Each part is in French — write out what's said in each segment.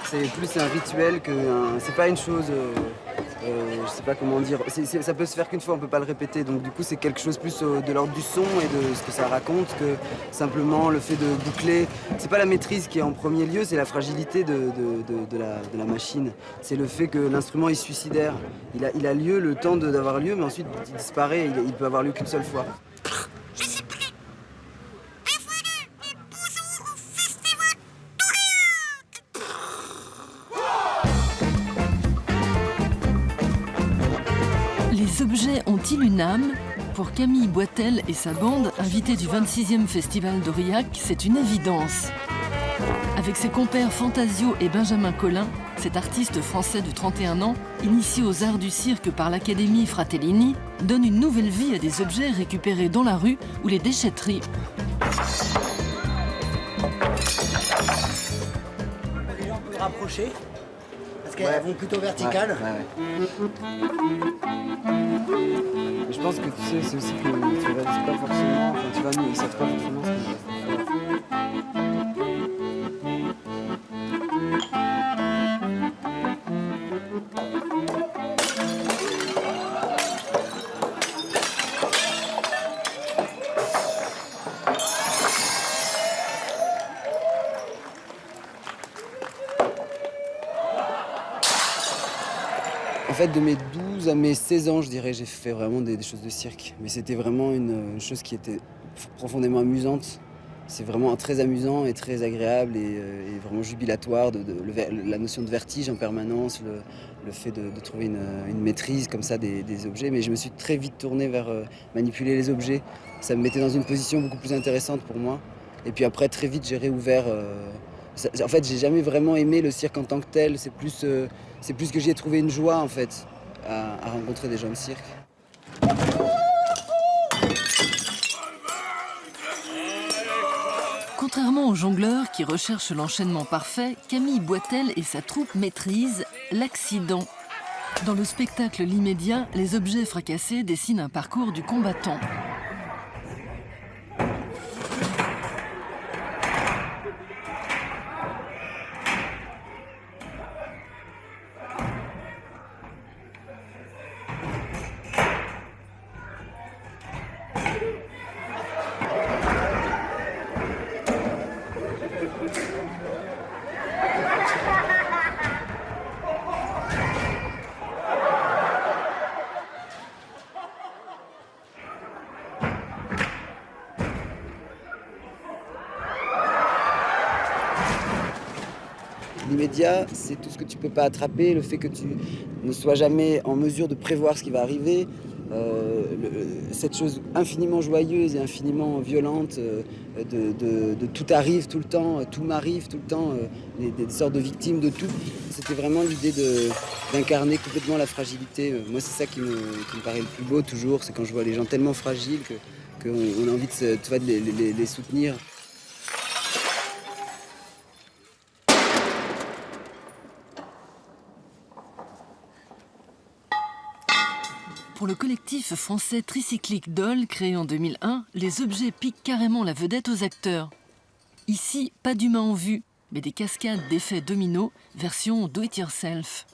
C'est plus un rituel que c'est pas une chose, je sais pas comment dire. Ça peut se faire qu'une fois, on peut pas le répéter. Donc du coup, c'est quelque chose plus de l'ordre du son et de ce que ça raconte que simplement le fait de boucler. C'est pas la maîtrise qui est en premier lieu, c'est la fragilité de la machine. C'est le fait que l'instrument est suicidaire. Il a lieu le temps d'avoir lieu, mais ensuite il disparaît. Il peut avoir lieu qu'une seule fois. Les objets ont-ils une âme? Pour Camille Boitel et sa bande, invitée du 26e Festival d'Aurillac, c'est une évidence. Avec ses compères Fantasio et Benjamin Collin, cet artiste français de 31 ans, initié aux arts du cirque par l'Académie Fratellini, donne une nouvelle vie à des objets récupérés dans la rue ou les déchetteries. Les gens peuvent rapprocher, parce qu'elles vont plutôt verticales. Je pense que tu sais, c'est aussi que tu réalises pas forcément, enfin tu vas nous, ils savent pas forcément ce qu'ils vont faire. En fait, de mes 12 à mes 16 ans, je dirais, j'ai fait vraiment des choses de cirque. Mais c'était vraiment une chose qui était profondément amusante. C'est vraiment très amusant et très agréable et vraiment jubilatoire. La notion de vertige en permanence, le fait de trouver une maîtrise comme ça des objets. Mais je me suis très vite tourné vers manipuler les objets. Ça me mettait dans une position beaucoup plus intéressante pour moi. Et puis après, très vite, j'ai réouvert. En fait, j'ai jamais vraiment aimé le cirque en tant que tel. C'est plus que j'y ai trouvé une joie, en fait, à rencontrer des gens de cirque. Contrairement aux jongleurs qui recherchent l'enchaînement parfait, Camille Boitel et sa troupe maîtrisent l'accident. Dans le spectacle L'Immédiat, les objets fracassés dessinent un parcours du combattant. L'immédiat, c'est tout ce que tu peux pas attraper, le fait que tu ne sois jamais en mesure de prévoir ce qui va arriver, cette chose infiniment joyeuse et infiniment violente de tout arrive tout le temps, tout m'arrive tout le temps, des sortes de victimes de tout. C'était vraiment l'idée d'incarner complètement la fragilité. Moi, c'est ça qui me paraît le plus beau toujours, c'est quand je vois les gens tellement fragiles qu'on a envie de les soutenir. Pour le collectif français Tricyclique Doll, créé en 2001, les objets piquent carrément la vedette aux acteurs. Ici, pas d'humain en vue, mais des cascades d'effets dominos, version do-it-yourself.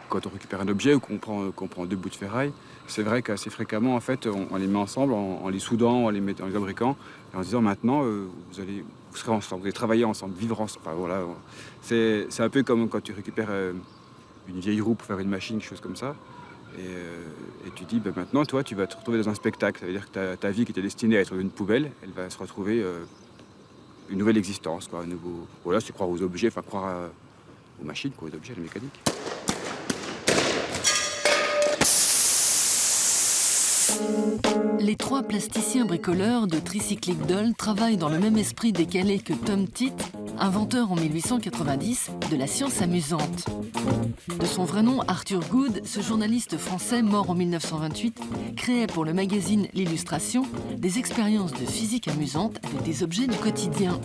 Quand on récupère un objet ou qu'on prend deux bouts de ferraille, c'est vrai qu'assez fréquemment, en fait, on les met ensemble en les soudant, en les fabriquant, et en se disant maintenant, vous serez ensemble, vous allez travailler ensemble, vivre ensemble. Enfin, voilà, c'est un peu comme quand tu récupères une vieille roue pour faire une machine, quelque chose comme ça. Et tu dis, ben maintenant, toi, tu vas te retrouver dans un spectacle. Ça veut dire que ta vie qui était destinée à être une poubelle, elle va se retrouver une nouvelle existence, quoi, un nouveau... Voilà, c'est croire aux objets, enfin croire aux machines, quoi, aux objets, à la mécanique. Les 3 plasticiens bricoleurs de Tricyclic Doll travaillent dans le même esprit décalé que Tom Titt, inventeur en 1890 de la science amusante. De son vrai nom, Arthur Good, ce journaliste français mort en 1928 créait pour le magazine L'Illustration des expériences de physique amusantes avec des objets du quotidien.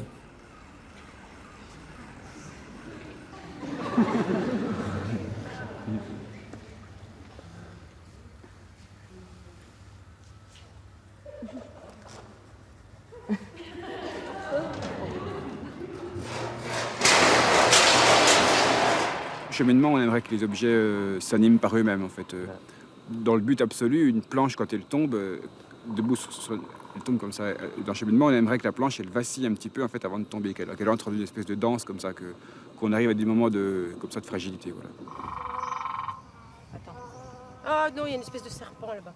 Cheminement, on aimerait que les objets s'animent par eux-mêmes, en fait. Dans le but absolu, une planche, quand elle tombe, elle tombe comme ça. Dans le cheminement, on aimerait que la planche, elle vacille un petit peu, en fait, avant de tomber, qu'elle entre dans une espèce de danse, comme ça, qu'on arrive à des moments comme ça, de fragilité, voilà. Attends. Ah non, il y a une espèce de serpent là-bas.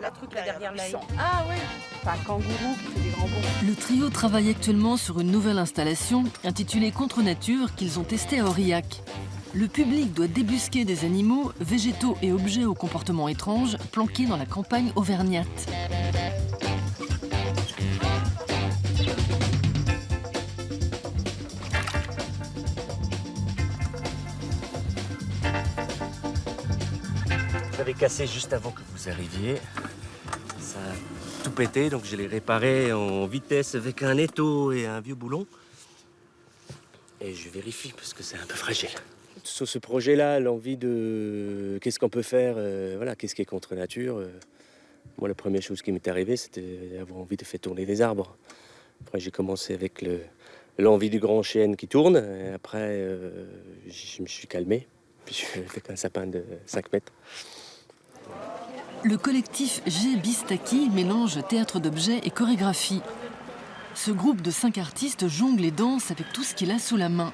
La truc là derrière la haie. Ah oui. C'est un kangourou qui fait des grands bonds. Le trio travaille actuellement sur une nouvelle installation intitulée Contre Nature qu'ils ont testée à Aurillac. Le public doit débusquer des animaux, végétaux et objets au comportement étrange planqués dans la campagne auvergnate. J'avais cassé juste avant que vous arriviez. Ça a tout pété, donc je l'ai réparé en vitesse avec un étau et un vieux boulon. Et je vérifie parce que c'est un peu fragile. Sur ce projet-là, l'envie de qu'est-ce qu'on peut faire, voilà, qu'est-ce qui est contre nature. Moi, la première chose qui m'est arrivée, c'était d'avoir envie de faire tourner des arbres. Après, j'ai commencé avec l'envie du grand chêne qui tourne. Et après, je me suis calmé. Puis je suis avec un sapin de 5 mètres. Le collectif G Bistaki mélange théâtre d'objets et chorégraphie. Ce groupe de 5 artistes jongle et danse avec tout ce qu'il a sous la main.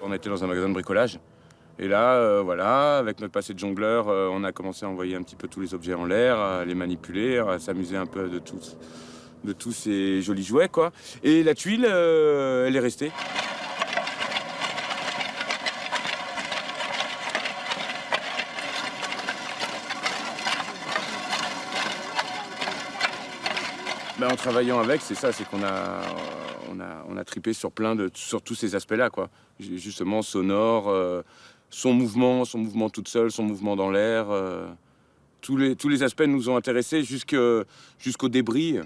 On était dans un magasin de bricolage. Et là, voilà, avec notre passé de jongleur, on a commencé à envoyer un petit peu tous les objets en l'air, à les manipuler, à s'amuser un peu de tous ces jolis jouets, quoi. Et la tuile, elle est restée. Ben, en travaillant avec, c'est ça, c'est qu'on a, on a tripé sur sur tous ces aspects-là, quoi. Justement, sonore, son mouvement toute seule, son mouvement dans l'air. Tous les aspects nous ont intéressés jusqu'au débris.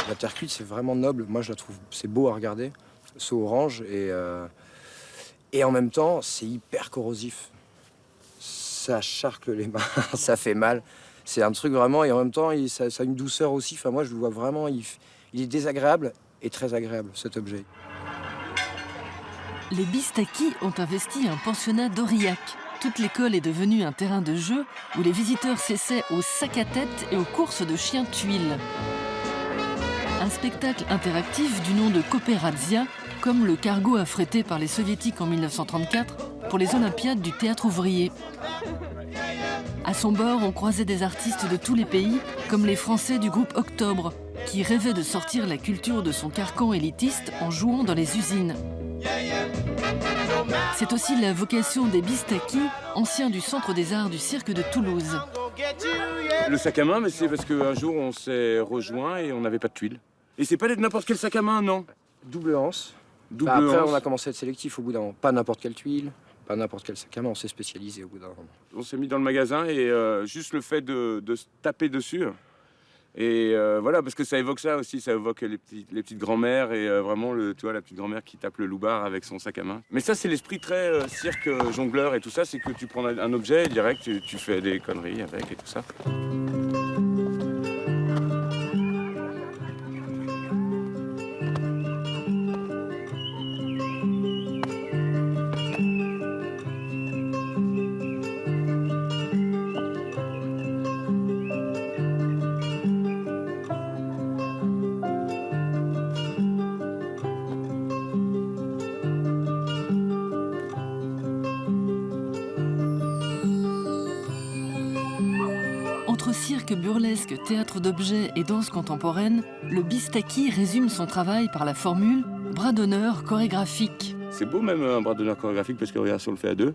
La terre cuite, c'est vraiment noble. Moi, je la trouve, c'est beau à regarder. C'est orange et en même temps, c'est hyper corrosif. Ça charcle les mains, ça fait mal. C'est un truc vraiment, et en même temps, ça a une douceur aussi. Enfin, moi, je le vois vraiment, il est désagréable et très agréable, cet objet. Les Bistaki ont investi un pensionnat d'Aurillac. Toute l'école est devenue un terrain de jeu où les visiteurs s'essaient aux sacs à tête et aux courses de chiens tuiles. Un spectacle interactif du nom de Coopérazia, comme le cargo affrété par les soviétiques en 1934 pour les Olympiades du théâtre ouvrier. À son bord, on croisait des artistes de tous les pays, comme les Français du groupe Octobre, qui rêvaient de sortir la culture de son carcan élitiste en jouant dans les usines. C'est aussi la vocation des Bistaki, anciens du Centre des Arts du Cirque de Toulouse. Le sac à main, mais c'est parce qu'un jour, on s'est rejoints et on n'avait pas de tuiles. Et c'est pas n'importe quel sac à main, non. Double anse. Double Après, anse. on a commencé à être sélectif au bout d'un moment. Pas n'importe quelle tuile, pas n'importe quel sac à main, on s'est spécialisé au bout d'un moment. On s'est mis dans le magasin et juste le fait de se taper dessus. Et voilà, parce que ça évoque ça aussi, ça évoque les petites grand-mères et vraiment tu vois, la petite grand-mère qui tape le loupard avec son sac à main. Mais ça, c'est l'esprit très cirque, jongleur et tout ça, c'est que tu prends un objet et direct, tu fais des conneries avec et tout ça. cirque, burlesque, théâtre d'objets et danse contemporaine, le Bistaki résume son travail par la formule bras d'honneur chorégraphique. C'est beau même un bras d'honneur chorégraphique parce que regarde, si on le fait à deux,